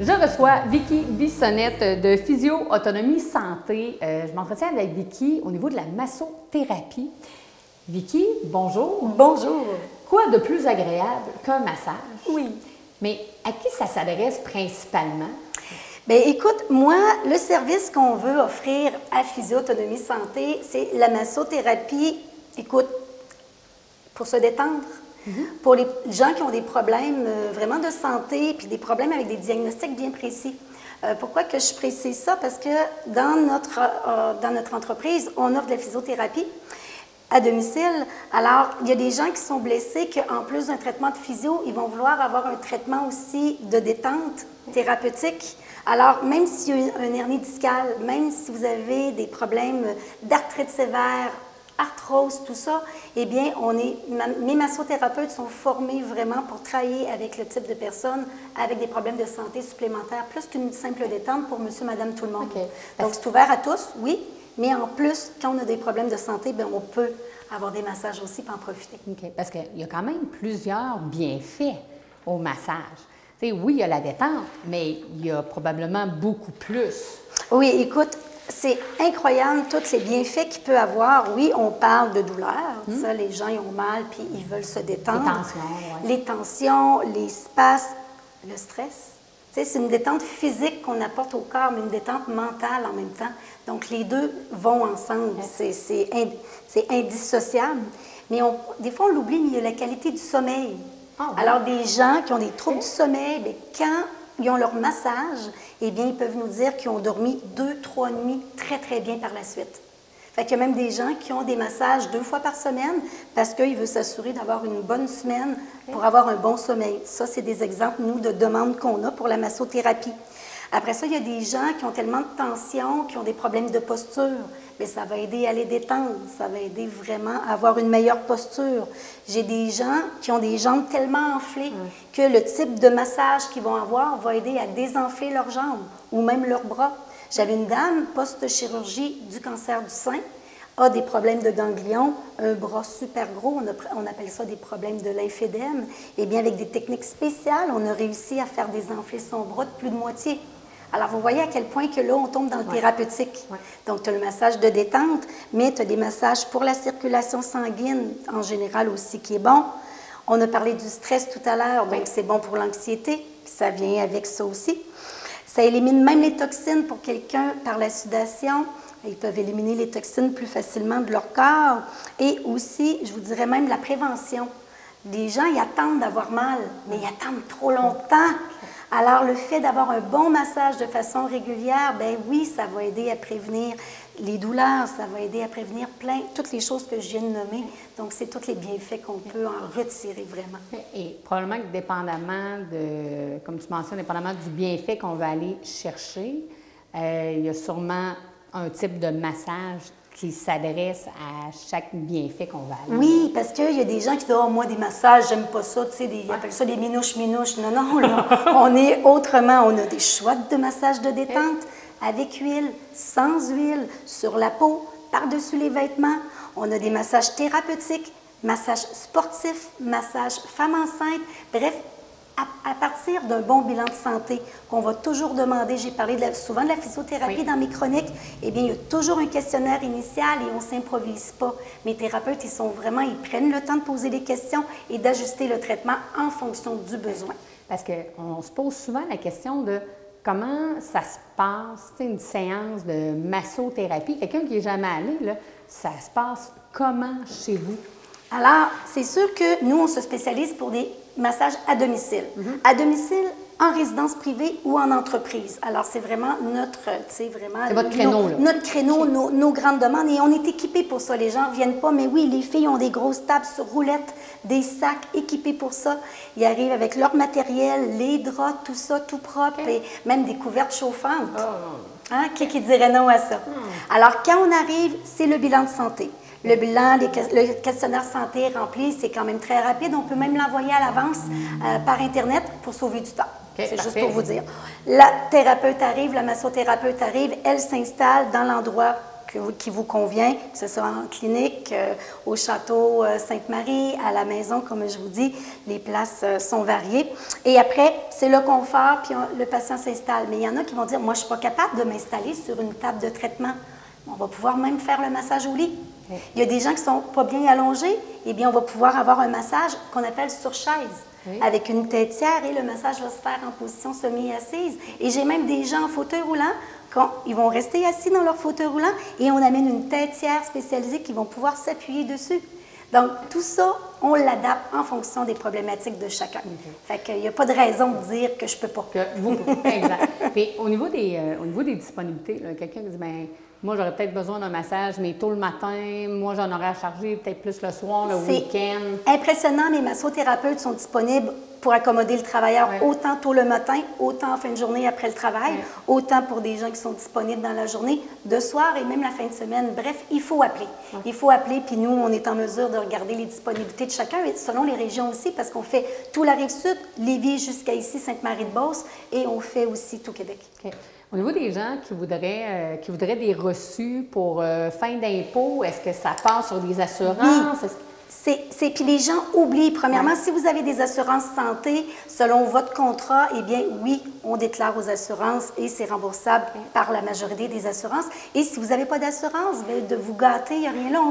Je reçois Vicky Bissonnette de Physio Autonomie Santé. Je m'entretiens avec Vicky au niveau de la massothérapie. Vicky, bonjour. Bonjour. Quoi de plus agréable qu'un massage? Oui. Mais à qui ça s'adresse principalement? Bien, écoute, moi, le service qu'on veut offrir à Physio Autonomie Santé, c'est la massothérapie, écoute, pour se détendre. Pour les gens qui ont des problèmes vraiment de santé, puis des problèmes avec des diagnostics bien précis. Pourquoi que je précise ça? Parce que dans notre entreprise, on offre de la physiothérapie à domicile. Alors, il y a des gens qui sont blessés qu'en plus d'un traitement de physio, ils vont vouloir avoir un traitement aussi de détente thérapeutique. Alors, même s'il y a une hernie discale, même si vous avez des problèmes d'arthrite sévère, arthrose, tout ça, eh bien, mes massothérapeutes sont formés vraiment pour travailler avec le type de personnes avec des problèmes de santé supplémentaires, plus qu'une simple détente pour monsieur, madame, tout le monde. Okay. Donc, c'est ouvert à tous, oui, mais en plus, quand on a des problèmes de santé, bien, on peut avoir des massages aussi pour en profiter. OK, parce qu'il y a quand même plusieurs bienfaits au massage. Tu sais, oui, il y a la détente, mais il y a probablement beaucoup plus. Oui, écoute, c'est incroyable tous les bienfaits qu'il peut avoir. Oui, on parle de douleur. Ça, les gens ils ont mal puis ils veulent se détendre. Les tensions, oui. Les tensions, les spasmes, le stress. Tu sais, c'est une détente physique qu'on apporte au corps, mais une détente mentale en même temps. Donc, les deux vont ensemble. C'est indissociable. Mais des fois, on l'oublie, mais il y a la qualité du sommeil. Ah, oui. Alors, des gens qui ont des troubles du sommeil, bien, quand ils ont leur massage, eh bien, ils peuvent nous dire qu'ils ont dormi 2-3 nuits très, très bien par la suite. Fait qu'il y a même des gens qui ont des massages 2 fois par semaine parce qu'ils veulent s'assurer d'avoir une bonne semaine pour avoir un bon sommeil. Ça, c'est des exemples, nous, de demandes qu'on a pour la massothérapie. Après ça, il y a des gens qui ont tellement de tension, qui ont des problèmes de posture. Bien, ça va aider à les détendre, ça va aider vraiment à avoir une meilleure posture. J'ai des gens qui ont des jambes tellement enflées que le type de massage qu'ils vont avoir va aider à désenfler leurs jambes ou même leurs bras. J'avais une dame, post-chirurgie du cancer du sein, a des problèmes de ganglions, un bras super gros, on appelle ça des problèmes de lymphédème. Eh bien, avec des techniques spéciales, on a réussi à faire désenfler son bras de plus de moitié. Alors, vous voyez à quel point que là, on tombe dans le thérapeutique. Ouais. Donc, tu as le massage de détente, mais tu as des massages pour la circulation sanguine, en général aussi, qui est bon. On a parlé du stress tout à l'heure, donc c'est bon pour l'anxiété, ça vient avec ça aussi. Ça élimine même les toxines pour quelqu'un par la sudation. Ils peuvent éliminer les toxines plus facilement de leur corps. Et aussi, je vous dirais même la prévention. Les gens, ils attendent d'avoir mal, mais ils attendent trop longtemps. Alors, le fait d'avoir un bon massage de façon régulière, bien oui, ça va aider à prévenir les douleurs, ça va aider à prévenir toutes les choses que je viens de nommer. Donc, c'est tous les bienfaits qu'on peut en retirer vraiment. Et probablement que dépendamment de, comme tu mentionnes, dépendamment du bienfait qu'on va aller chercher, il y a sûrement un type de massage qui s'adresse à chaque bienfait qu'on va aller. Oui, parce qu'il y a des gens qui disent « Oh, moi, des massages, j'aime pas ça. » Tu sais, ils appellent ça des minouches-minouches. Non, non, là, on est autrement. On a des choix de massage de détente avec huile, sans huile, sur la peau, par-dessus les vêtements. On a des massages thérapeutiques, massages sportifs, massages femmes enceintes. Bref, à partir d'un bon bilan de santé qu'on va toujours demander, j'ai parlé souvent de la physiothérapie dans mes chroniques, eh bien, il y a toujours un questionnaire initial et on ne s'improvise pas. Mes thérapeutes, ils prennent le temps de poser des questions et d'ajuster le traitement en fonction du besoin. Parce qu'on se pose souvent la question de comment ça se passe, une séance de massothérapie. Quelqu'un qui n'est jamais allé, là, ça se passe comment chez vous? Alors, c'est sûr que nous, on se spécialise pour des massages à domicile. À domicile, en résidence privée ou en entreprise. Alors, c'est vraiment c'est votre créneau, là. Notre créneau, nos grandes demandes. Et on est équipés pour ça. Les gens ne viennent pas, mais oui, les filles ont des grosses tables sur roulettes, des sacs équipés pour ça. Ils arrivent avec leur matériel, les draps, tout ça, tout propre, et même des couvertes chauffantes. Hein? Qui dirait non à ça? Alors, quand on arrive, c'est le bilan de santé. Le bilan, le questionnaire santé rempli, c'est quand même très rapide. On peut même l'envoyer à l'avance par Internet pour sauver du temps. C'est juste pour vous dire. La thérapeute arrive, la massothérapeute arrive, elle s'installe dans l'endroit qui vous convient, que ce soit en clinique, au château Sainte-Marie, à la maison, comme je vous dis, les places sont variées. Et après, c'est le confort, puis le patient s'installe. Mais il y en a qui vont dire, moi, je ne suis pas capable de m'installer sur une table de traitement. On va pouvoir même faire le massage au lit. Oui. Il y a des gens qui ne sont pas bien allongés, eh bien, on va pouvoir avoir un massage qu'on appelle sur chaise. Oui. Avec une têtière, et le massage va se faire en position semi-assise. Et j'ai même des gens en fauteuil roulant, ils vont rester assis dans leur fauteuil roulant et on amène une têtière spécialisée qui vont pouvoir s'appuyer dessus. Donc, tout ça, on l'adapte en fonction des problématiques de chacun. Fait qu'il n'y a pas de raison de dire que je ne peux pas. Exact. Puis, au niveau des disponibilités, quelqu'un dit, bien, moi, j'aurais peut-être besoin d'un massage, mais tôt le matin, moi, j'en aurais à charger peut-être plus le soir, le week-end. Impressionnant, les massothérapeutes sont disponibles pour accommoder le travailleur autant tôt le matin, autant en fin de journée après le travail, autant pour des gens qui sont disponibles dans la journée, de soir et même la fin de semaine. Bref, il faut appeler. Il faut appeler, puis nous, on est en mesure de regarder les disponibilités de chacun, et selon les régions aussi, parce qu'on fait tout la Rive-Sud, Lévis jusqu'à ici, Sainte-Marie-de-Beauce, et on fait aussi tout Québec. Okay. Au niveau des gens qui voudraient des reçus pour fin d'impôt, est-ce que ça passe sur des assurances? Oui. Puis les gens oublient, premièrement, si vous avez des assurances santé, selon votre contrat, eh bien, oui, on déclare aux assurances et c'est remboursable par la majorité des assurances. Et si vous n'avez pas d'assurance, de vous gâter, il n'y a rien là,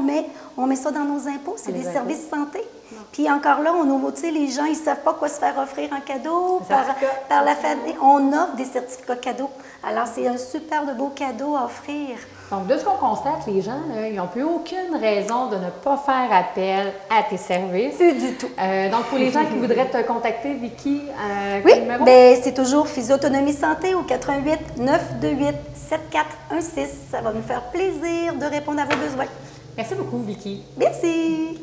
on met ça dans nos impôts, c'est des services santé. Puis encore là, les gens, ils ne savent pas quoi se faire offrir en cadeau par la famille. On offre des certificats cadeaux. Alors, c'est un super de beau cadeau à offrir. Donc, de ce qu'on constate, les gens, ils n'ont plus aucune raison de ne pas faire appel à tes services. Plus du tout. Donc, pour les gens qui voudraient te contacter, Vicky, oui, bien, c'est toujours Physioautonomie Santé au 88 928 7416. Ça va nous faire plaisir de répondre à vos besoins. Merci beaucoup, Vicky. Merci.